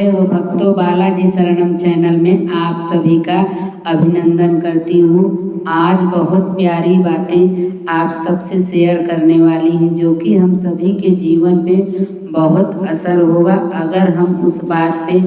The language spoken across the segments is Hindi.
वो भक्तों, बालाजी शरणम चैनल में आप सभी का अभिनंदन करती हूँ। आज बहुत प्यारी बातें आप सबसे शेयर करने वाली हैं, जो कि हम सभी के जीवन पे बहुत असर होगा अगर हम उस बात पे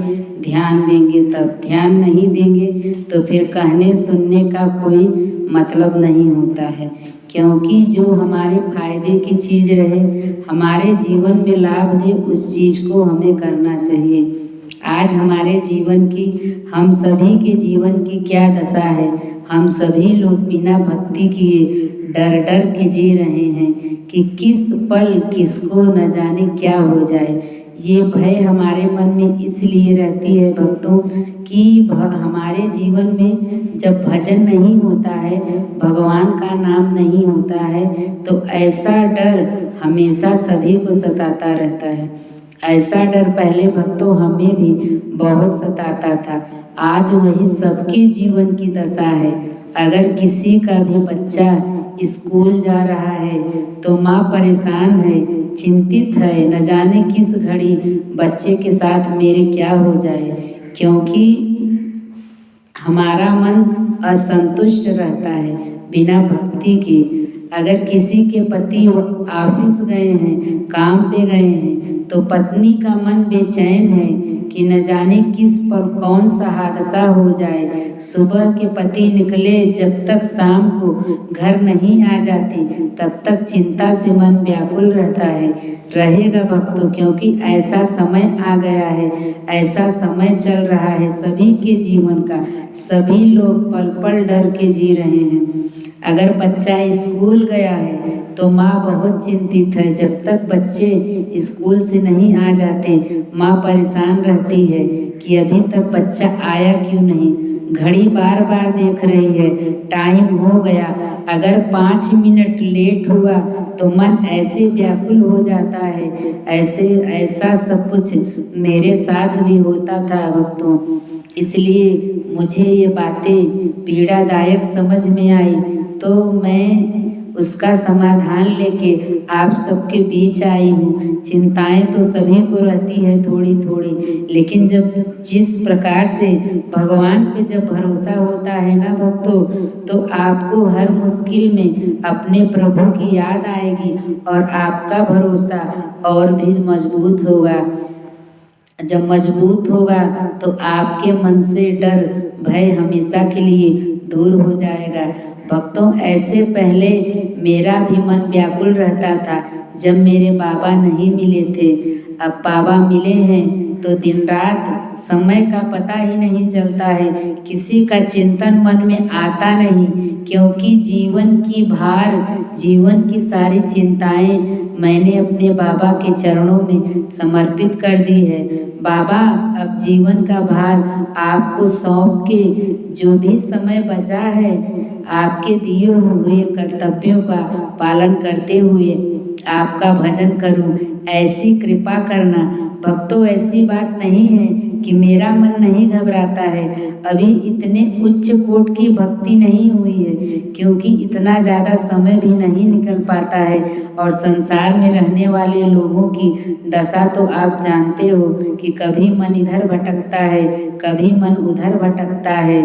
ध्यान देंगे। तब ध्यान नहीं देंगे तो फिर कहने सुनने का कोई मतलब नहीं होता है, क्योंकि जो हमारे फायदे की चीज़ रहे, हमारे जीवन में लाभ दे, उस चीज़ को हमें करना चाहिए। आज हमारे जीवन की, हम सभी के जीवन की क्या दशा है। हम सभी लोग बिना भक्ति किए डर डर के जी रहे हैं कि किस पल किसको न जाने क्या हो जाए। ये भय हमारे मन में इसलिए रहती है भक्तों कि हमारे जीवन में जब भजन नहीं होता है, भगवान का नाम नहीं होता है, तो ऐसा डर हमेशा सभी को सताता रहता है। ऐसा डर पहले भक्तों हमें भी बहुत सताता था। आज वही सबके जीवन की दशा है। अगर किसी का भी बच्चा स्कूल जा रहा है तो माँ परेशान है, चिंतित है, न जाने किस घड़ी बच्चे के साथ मेरे क्या हो जाए, क्योंकि हमारा मन असंतुष्ट रहता है बिना भक्ति के। अगर किसी के पति ऑफिस गए हैं, काम पे गए हैं, तो पत्नी का मन बेचैन है कि न जाने किस पर कौन सा हादसा हो जाए। सुबह के पति निकले, जब तक शाम को घर नहीं आ जाते तब तक चिंता से मन व्याकुल रहता है, रहेगा भक्तों, क्योंकि ऐसा समय आ गया है, ऐसा समय चल रहा है सभी के जीवन का। सभी लोग पल पल डर के जी रहे हैं। अगर बच्चा स्कूल गया है तो माँ बहुत चिंतित है। जब तक बच्चे स्कूल से नहीं आ जाते, माँ परेशान रहती है कि अभी तक बच्चा आया क्यों नहीं। घड़ी बार बार देख रही है, टाइम हो गया। अगर 5 मिनट लेट हुआ तो मन ऐसे व्याकुल हो जाता है। ऐसा सब कुछ मेरे साथ भी होता था भक्तों। इसलिए मुझे ये बातें पीड़ादायक समझ में आई, तो मैं उसका समाधान लेके आप सबके बीच आई हूँ। चिंताएं तो सभी को रहती है थोड़ी थोड़ी, लेकिन जब जिस प्रकार से भगवान पे जब भरोसा होता है ना भक्तों, तो आपको हर मुश्किल में अपने प्रभु की याद आएगी और आपका भरोसा और भी मजबूत होगा। जब मजबूत होगा तो आपके मन से डर भय हमेशा के लिए दूर हो जाएगा। भक्तों, ऐसे पहले मेरा भी मन व्याकुल रहता था जब मेरे बाबा नहीं मिले थे। अब बाबा मिले हैं तो दिन रात समय का पता ही नहीं चलता है, किसी का चिंतन मन में आता नहीं, क्योंकि जीवन की भार, जीवन की सारी चिंताएं मैंने अपने बाबा के चरणों में समर्पित कर दी है। बाबा, अब जीवन का भार आपको सौंप के जो भी समय बचा है, आपके दिए हुए कर्तव्यों का पालन करते हुए आपका भजन करूं, ऐसी कृपा करना। भक्तों, ऐसी बात नहीं है कि मेरा मन नहीं घबराता है। अभी इतने उच्च कोट की भक्ति नहीं हुई है, क्योंकि इतना ज़्यादा समय भी नहीं निकल पाता है। और संसार में रहने वाले लोगों की दशा तो आप जानते हो कि कभी मन इधर भटकता है, कभी मन उधर भटकता है।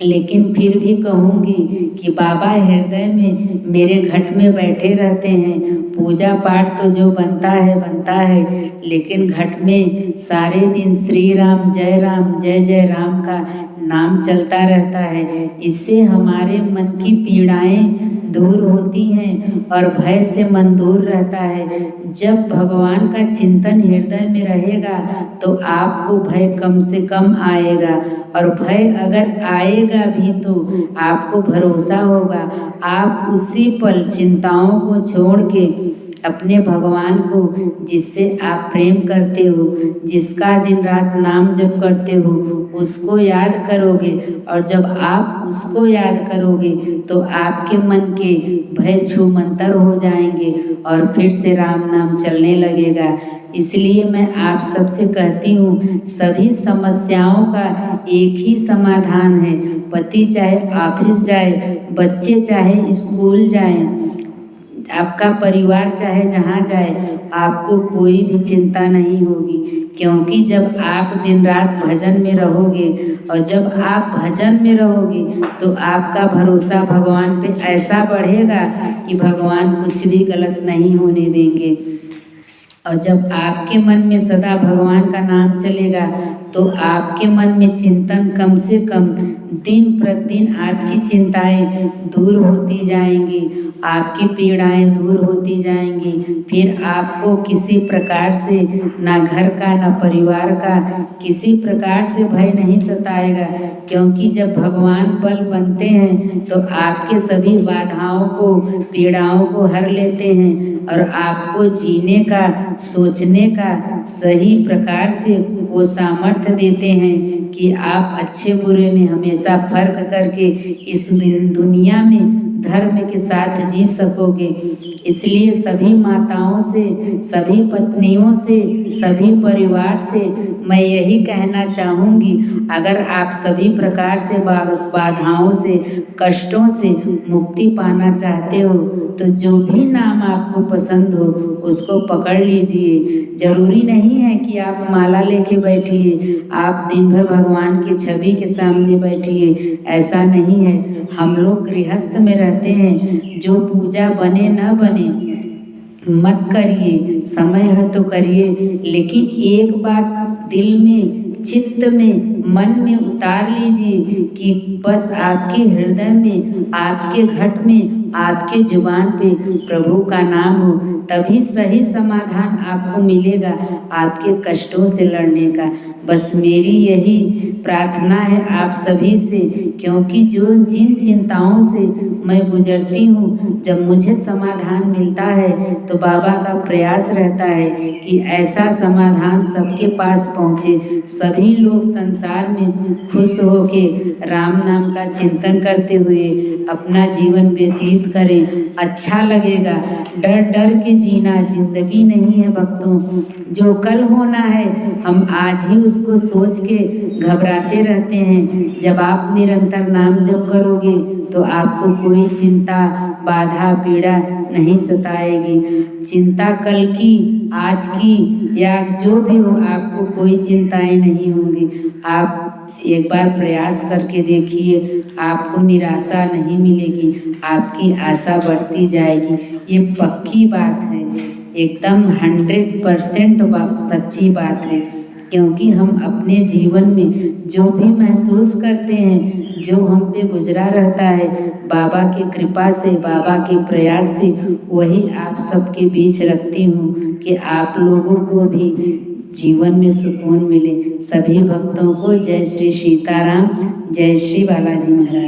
लेकिन फिर भी कहूँगी कि बाबा हृदय में मेरे घट में बैठे रहते हैं। पूजा पाठ तो जो बनता है, लेकिन घट में सारे दिन श्री राम, जय जय राम का नाम चलता रहता है। इससे हमारे मन की पीड़ाएं दूर होती हैं और भय से मन दूर रहता है। जब भगवान का चिंतन हृदय में रहेगा तो आपको भय कम से कम आएगा, और भय अगर आएगा भी तो आपको भरोसा होगा। आप उसी पल चिंताओं को छोड़ के अपने भगवान को, जिससे आप प्रेम करते हो, जिसका दिन रात नाम जप करते हो, उसको याद करोगे। और जब आप उसको याद करोगे तो आपके मन के भय छूमंतर हो जाएंगे और फिर से राम नाम चलने लगेगा। इसलिए मैं आप सबसे कहती हूँ, सभी समस्याओं का एक ही समाधान है। पति चाहे ऑफिस जाए, बच्चे चाहे स्कूल जाएं, आपका परिवार चाहे जहाँ जाए, आपको कोई भी चिंता नहीं होगी, क्योंकि जब आप दिन रात भजन में रहोगे और जब आप भजन में रहोगे तो आपका भरोसा भगवान पे ऐसा बढ़ेगा कि भगवान कुछ भी गलत नहीं होने देंगे। और जब आपके मन में सदा भगवान का नाम चलेगा तो आपके मन में चिंतन कम से कम दिन प्रतिदिन आपकी चिंताएं दूर होती जाएंगी, आपकी पीड़ाएं दूर होती जाएंगी। फिर आपको किसी प्रकार से ना घर का ना परिवार का किसी प्रकार से भय नहीं सताएगा, क्योंकि जब भगवान बल बनते हैं तो आपके सभी बाधाओं को पीड़ाओं को हर लेते हैं और आपको जीने का सोचने का सही प्रकार से वो सामर्थ्य देते हैं कि आप अच्छे बुरे में हमेशा फर्क करके इस दुनिया में धर्म के साथ जी सकोगे। इसलिए सभी माताओं से, सभी पत्नियों से, सभी परिवार से मैं यही कहना चाहूँगी, अगर आप सभी प्रकार से बाधाओं से कष्टों से मुक्ति पाना चाहते हो तो जो भी नाम आपको पसंद हो उसको पकड़ लीजिए। जरूरी नहीं है कि आप माला लेके बैठिए, आप दिन भर भगवान की छवि के सामने बैठिए, ऐसा नहीं है। हम लोग गृहस्थ में रहते हैं, जो पूजा बने न बने मत करिए, समय है तो करिए, लेकिन एक बात दिल में चित्त में मन में उतार लीजिए कि बस आपके हृदय में, आपके घट में, आपके जुबान पे प्रभु का नाम हो, तभी सही समाधान आपको मिलेगा आपके कष्टों से लड़ने का। बस मेरी यही प्रार्थना है आप सभी से, क्योंकि जिन चिंताओं से मैं गुजरती हूँ, जब मुझे समाधान मिलता है तो बाबा का प्रयास रहता है कि ऐसा समाधान सबके पास पहुँचे, सभी लोग संसार में खुश होके राम नाम का चिंतन करते हुए अपना जीवन व्यतीत करें। अच्छा लगेगा। डर डर के जीना जिंदगी नहीं है भक्तों, जो कल होना है हम आज ही उसको सोच के घबराते रहते हैं। जब आप निरंतर नाम जप करोगे तो आपको कोई चिंता बाधा पीड़ा नहीं सताएगी। चिंता कल की, आज की या जो भी हो, आपको कोई चिंताएं नहीं होंगी। आप एक बार प्रयास करके देखिए, आपको निराशा नहीं मिलेगी, आपकी आशा बढ़ती जाएगी। ये पक्की बात है, एकदम 100% सच्ची बात है, क्योंकि हम अपने जीवन में जो भी महसूस करते हैं, जो हम पे गुजरा रहता है, बाबा की कृपा से, बाबा के प्रयास से वही आप सबके बीच रखती हूँ कि आप लोगों को भी जीवन में सुकून मिले। सभी भक्तों को जय श्री सीताराम, जय श्री बालाजी महाराज।